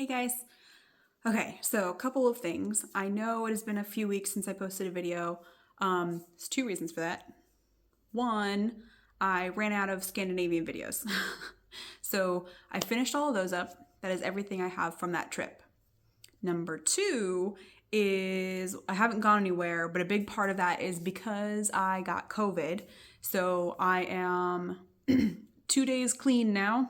Hey guys. Okay, so a couple of things. I know it has been a few weeks since I posted a video. There's two reasons for that. One, I ran out of Scandinavian videos. So I finished all of those up. That is everything I have from that trip. Number two is I haven't gone anywhere, but a big part of that is because I got COVID. So I am 2 days clean now.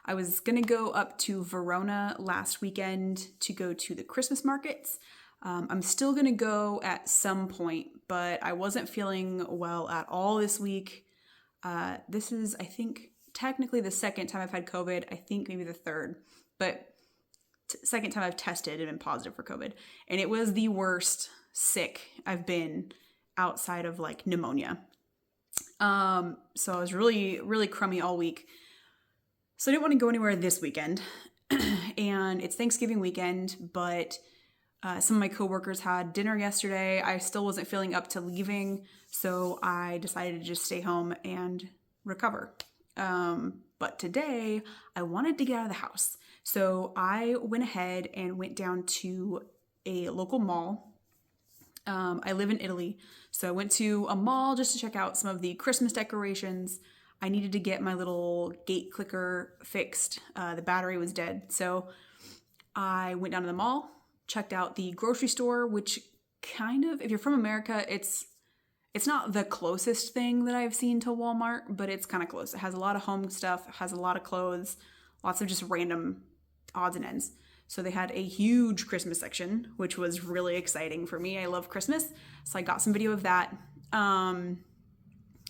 I was gonna go up to Verona last weekend to go to the Christmas markets. I'm still gonna go at some point, but I wasn't feeling well at all this week. This is, I think, technically the second time I've had COVID. I think maybe the third, but second time I've tested and been positive for COVID. And it was the worst sick I've been outside of like pneumonia. So I was really, really crummy all week. So I didn't want to go anywhere this weekend. And it's Thanksgiving weekend, but some of my coworkers had dinner yesterday. I still wasn't feeling up to leaving, so I decided to just stay home and recover. But today I wanted to get out of the house. So I went ahead and went down to a local mall. I live in Italy, so I went to a mall just to check out some of the Christmas decorations. I needed to get my little gate clicker fixed. The battery was dead. So I went down to the mall, checked out the grocery store, which kind of, if you're from America, it's not the closest thing that I've seen to Walmart, but it's kind of close. It has a lot of home stuff, has a lot of clothes, lots of just random odds and ends. So they had a huge Christmas section, which was really exciting for me. I love Christmas. So I got some video of that.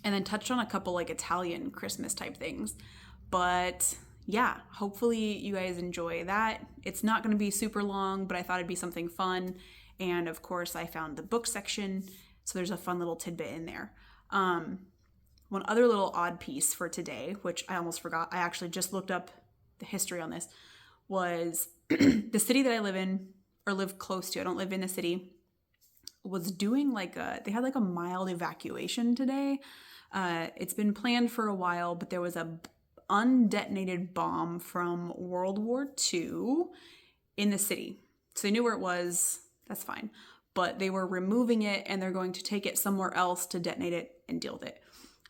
And then touched on a couple like Italian Christmas type things. But yeah, hopefully you guys enjoy that. It's not going to be super long, but I thought it'd be something fun. And of course, I found the book section, so there's a fun little tidbit in there. One other little odd piece for today, which I almost forgot, I actually just looked up the history on this, was the city that I live in, or live close to, I don't live in a city, was doing they had like a mild evacuation today. It's been planned for a while, but there was a undetonated bomb from World War II in the city. So they knew where it was, that's fine. But they were removing it and they're going to take it somewhere else to detonate it and deal with it.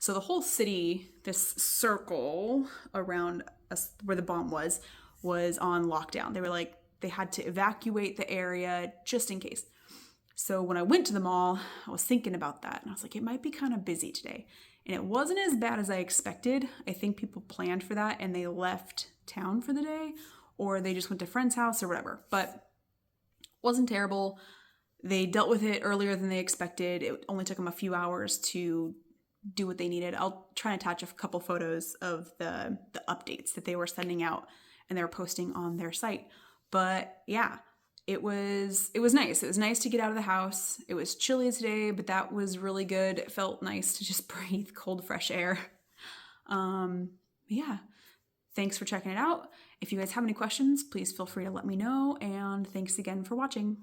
So the whole city, this circle around us where the bomb was on lockdown. They were like, they had to evacuate the area just in case. So when I went to the mall, I was thinking about that and I was like, it might be kind of busy today. And it wasn't as bad as I expected. I think people planned for that and they left town for the day, or they just went to a friend's house or whatever. But it wasn't terrible. They dealt with it earlier than they expected. It only took them a few hours to do what they needed. I'll try and attach a couple photos of the updates that they were sending out and they were posting on their site. But yeah, it was nice. It was nice to get out of the house. It was chilly today, but that was really good. It felt nice to just breathe cold, fresh air. Yeah, thanks for checking it out. If you guys have any questions, please feel free to let me know. And thanks again for watching.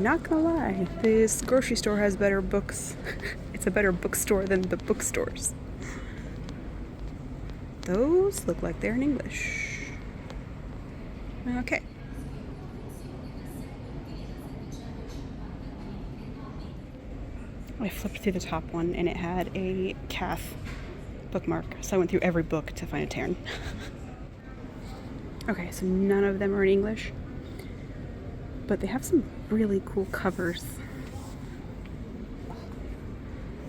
not gonna lie, this grocery store has better books. It's a better bookstore than the bookstores. Those look like they're in English. Okay. I flipped through the top one and it had a calf bookmark, so I went through every book to find a Terran. Okay, so none of them are in English, but they have some really cool covers.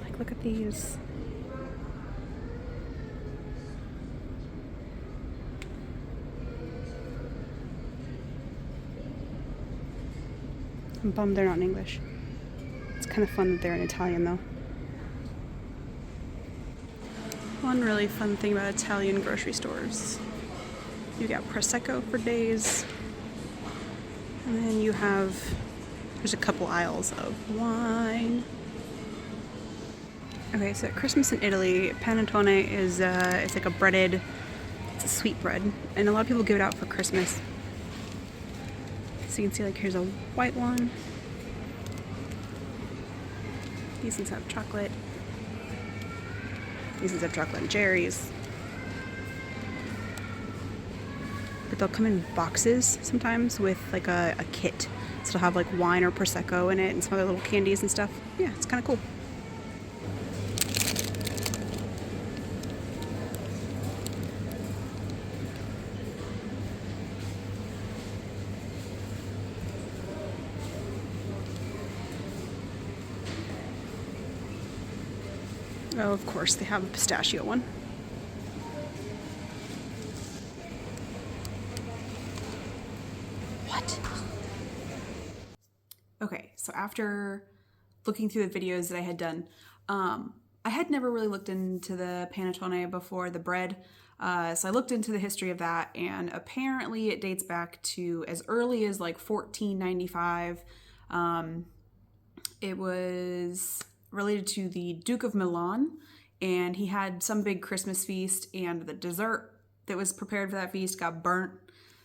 Like, look at these. I'm bummed they're not in English. It's kind of fun that they're in Italian, though. One really fun thing about Italian grocery stores. You got Prosecco for days. And then you have, there's a couple aisles of wine. Okay, so at Christmas in Italy, panettone is, it's like a breaded, it's a sweet bread. And a lot of people give it out for Christmas. So you can see, like, here's a white one. These ones have chocolate. These ones have chocolate and cherries. But they'll come in boxes sometimes with like a kit. So they'll have like wine or Prosecco in it and some other little candies and stuff. Yeah, it's kind of cool. Oh, of course, they have a pistachio one. What? Okay, so after looking through the videos that I had done, I had never really looked into the panettone before, the bread. So I looked into the history of that, and apparently it dates back to as early as like 1495. It was related to the Duke of Milan, and he had some big Christmas feast, and the dessert that was prepared for that feast got burnt.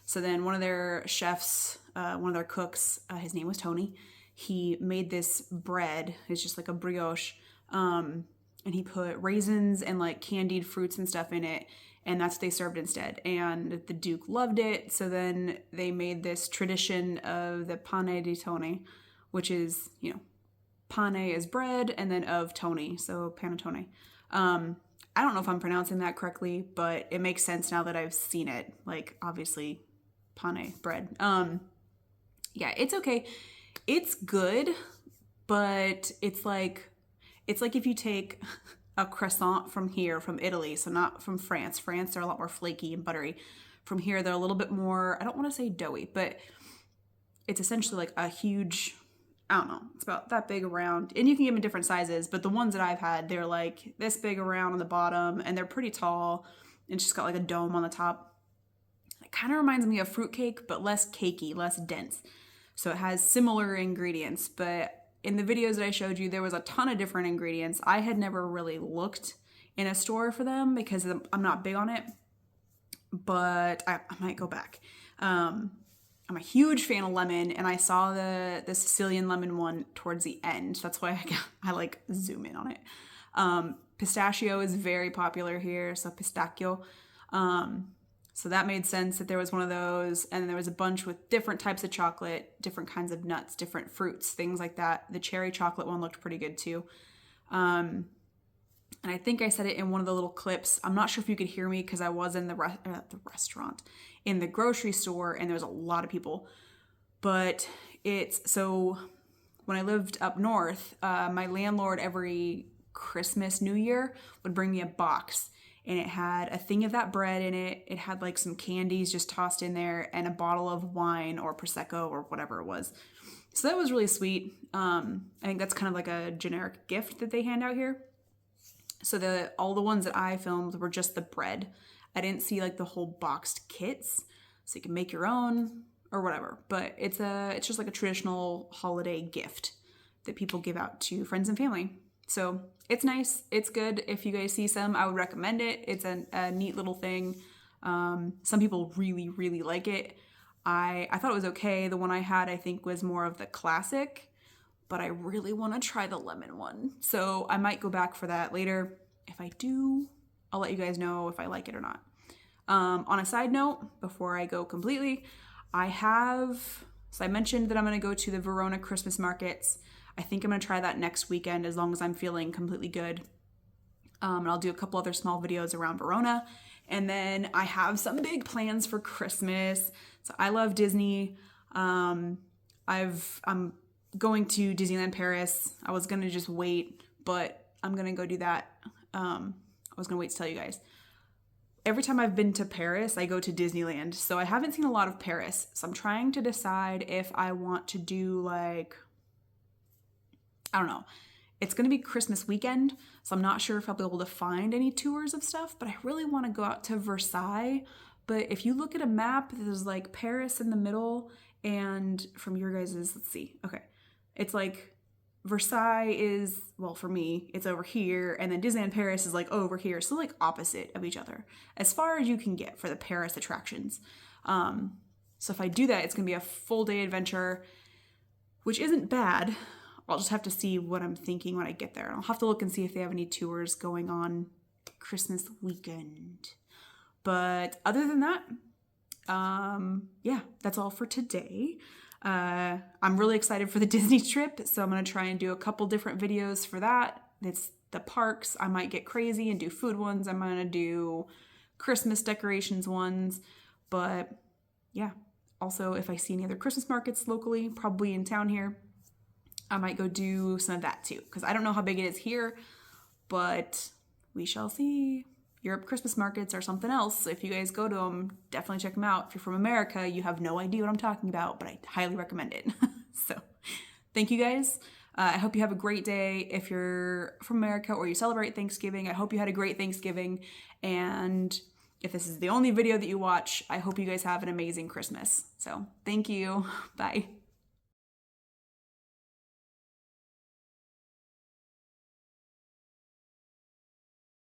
So then one of their chefs, one of their cooks, his name was Tony, he made this bread. It's just like a brioche, and he put raisins and like candied fruits and stuff in it, and that's what they served instead. And the Duke loved it, so then they made this tradition of the pane di Tony, which is, you know, pane is bread, and then of Tony, so panettone. I don't know if I'm pronouncing that correctly, but it makes sense now that I've seen it. Like, obviously, pane, bread. Yeah, it's okay. It's good, but it's like if you take a croissant from here, from Italy, so not from France. France, they're a lot more flaky and buttery. From here, they're a little bit more, I don't want to say doughy, but it's essentially like a huge, I don't know, it's about that big around, and you can get them in different sizes, but the ones that I've had, they're like this big around on the bottom, and they're pretty tall, and it's just got like a dome on the top. It kind of reminds me of fruitcake, but less cakey, less dense. So it has similar ingredients, but in the videos that I showed you, there was a ton of different ingredients. I had never really looked in a store for them because I'm not big on it, but I might go back. I'm a huge fan of lemon, and I saw the Sicilian lemon one towards the end. That's why I like zoom in on it. Pistachio is very popular here, so pistacchio. So that made sense that there was one of those, and there was a bunch with different types of chocolate, different kinds of nuts, different fruits, things like that. The cherry chocolate one looked pretty good too. And I think I said it in one of the little clips. I'm not sure if you could hear me because I was in the restaurant, in the grocery store, and there was a lot of people. But so when I lived up north, my landlord every Christmas, New Year would bring me a box, and it had a thing of that bread in it. It had like some candies just tossed in there and a bottle of wine or Prosecco or whatever it was. So that was really sweet. I think that's kind of like a generic gift that they hand out here. So all the ones that I filmed were just the bread. I didn't see like the whole boxed kits, so you can make your own or whatever. But it's just like a traditional holiday gift that people give out to friends and family. So it's nice. It's good. If you guys see some, I would recommend it. It's a neat little thing. Some people really, really like it. I thought it was okay. The one I had, I think, was more of the classic, but I really want to try the lemon one. So I might go back for that later. If I do, I'll let you guys know if I like it or not. On a side note, before I go completely, so I mentioned that I'm going to go to the Verona Christmas markets. I think I'm going to try that next weekend as long as I'm feeling completely good. And I'll do a couple other small videos around Verona. And then I have some big plans for Christmas. So I love Disney. I'm going to Disneyland Paris. I was going to just wait, but I'm going to go do that. I was going to wait to tell you guys. Every time I've been to Paris, I go to Disneyland. So I haven't seen a lot of Paris. So I'm trying to decide if I want to do like, I don't know. It's going to be Christmas weekend, so I'm not sure if I'll be able to find any tours of stuff, but I really want to go out to Versailles. But if you look at a map, there's like Paris in the middle, and from your guys's, let's see. Okay. It's like Versailles is, well, for me, it's over here, and then Disneyland Paris is like over here, so like opposite of each other, as far as you can get for the Paris attractions. So if I do that, it's going to be a full day adventure, which isn't bad. I'll just have to see what I'm thinking when I get there. I'll have to look and see if they have any tours going on Christmas weekend. But other than that, yeah, that's all for today. I'm really excited for the Disney trip, so I'm going to try and do a couple different videos for that. It's the parks. I might get crazy and do food ones. I'm going to do Christmas decorations ones. But yeah, also if I see any other Christmas markets locally, probably in town here, I might go do some of that too, because I don't know how big it is here, but we shall see. Europe Christmas markets are something else. So if you guys go to them, definitely check them out. If you're from America, you have no idea what I'm talking about, but I highly recommend it. So thank you guys. I hope you have a great day. If you're from America or you celebrate Thanksgiving, I hope you had a great Thanksgiving. And if this is the only video that you watch, I hope you guys have an amazing Christmas. So thank you. Bye.